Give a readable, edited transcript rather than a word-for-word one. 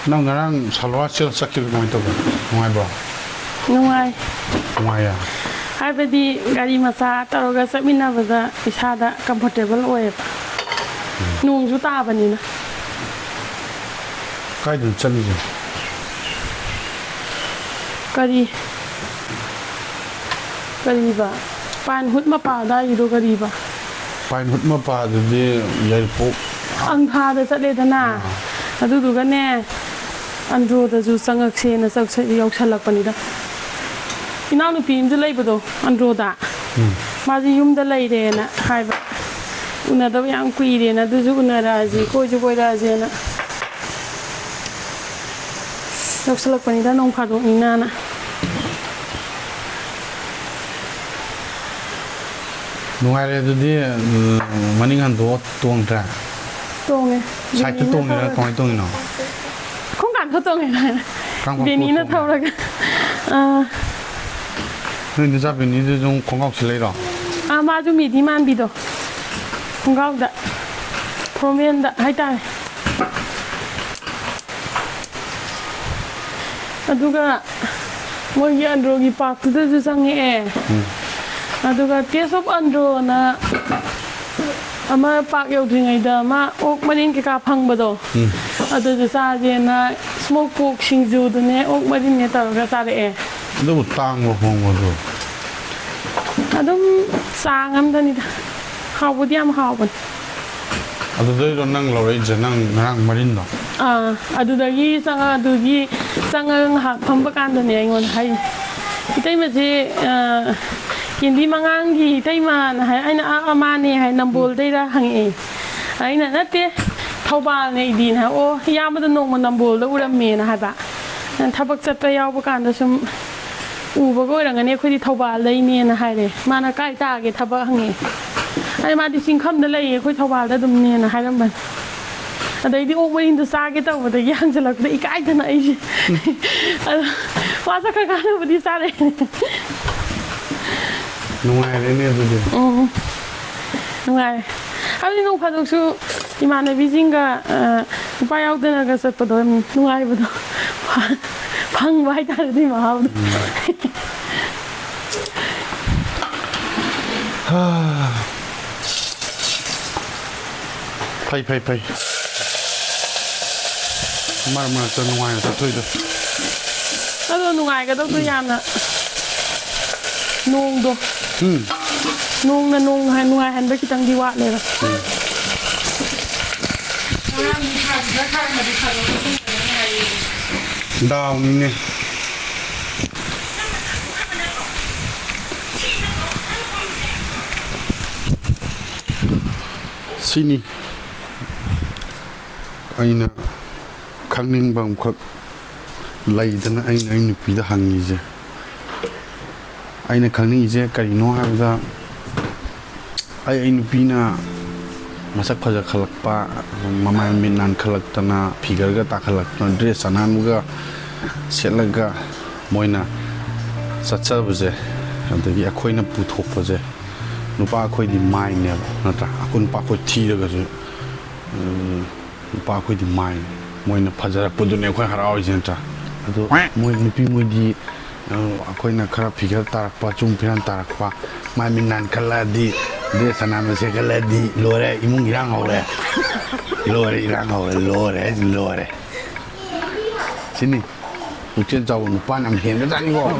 nang ngarang salwa chil sakil mai to ngai ba ngai ya haibadi gari masa taroga samina bada isada comfortable oye nung ju ta bani na kai dun chali je kari ba pan hut ma pa da ido kari ba pan hut ma pa de yai po ang tha da chale dana adu du ga ne andro da ju sangak se na sak se yok chalak pani da ina nu pim ju lei bado andro da ma ji yum da lei de na hai ba una da yang kui de na du ju una ra ji ko ju koi ra je na yok chalak pani da nong pha do ina na nungai re de maning han do tong tra tong e sai tu tong ni tong no không cần thâu tong này vì ní nó thâu ra nên như vậy ní thì dùng không gạo xí lấy đó mà chúng mình đi man bị đó không gạo đã promen đã hay ta aduga mỗi cái andro cái park tu tu sang nghe aduga taste of andro na ama park yêu thì ngày đó mà ốc marin cái cá phăng bờ đó aduga sa je na smoke pork shinju đó nè ốc marin nè tao cái sa đấy đâu tang một phong một rồi adum sang am đó nè hao bữa đi am hao bận aduga đó năng lâu rồi giờ năng marin đó aduga sang hak phăng bạc ăn đó nè anh ngon hay cái mà gìกินที่มังอังที่ได้มาให้ไอ้น่ะอามาเนี่ยให้นำโบลได้ละหังเอไอ้น่ะนั่นเต้เท่าบาลในดินฮะโอ้ยามมันนงมันนำโบลแล้วอุดมเมนะฮะปะนั่นถ้าบักจัดไปยาวประการแต่ชมบักก็อย่างนี้คุยที่เท่าบาลเลยเนี่ยนะฮะเลยมาน่ะใกล้ตาเกทับหังเอไอ้มาที่ชิงคำนั่นเลยคุยเท่าบาลได้ดุมเนี่ยนะฮะลำบันแต่ที่โอ้ไม่อินทุสาเกต้าแต่ยังจะหลักได้อีกไอ้ท่านไอ้ชิว่าสักครั้งแล้ววันที่ซาเลยnungai re ne de nungai ali no phadu su imana bijinga pa yaw de na ga sat pado nungai bado phang bai ta di ma haw pai mar ta nungai ta thoi do ado nungai ga do tu yam na nung do nung hai hành với cái tăng đi qua này rồi đào nè sini anh khang ninh bằng khắc lấy tên anh bị đã hàng gì chứ anh khang ninh gì cái nó hay là anh Nupina masak fajakhatlakpa mama minan khalak-tana figure ga takhatlakpa dress anan ga selaga moina sacha buje adagi akhoina puthok buje nupa akhoi di mai ne natra akun pa khoi thi ga ju nupa akhoi di mai moina phajara pudu ne khoi harau jenta ado moi nupi moi di akhoina khara figure tarakpa chung piran tarakpa mai minan khala di dia sana masih kalau di lore imung irang lore sini ujian jauh nupan ang hen ke tadi kok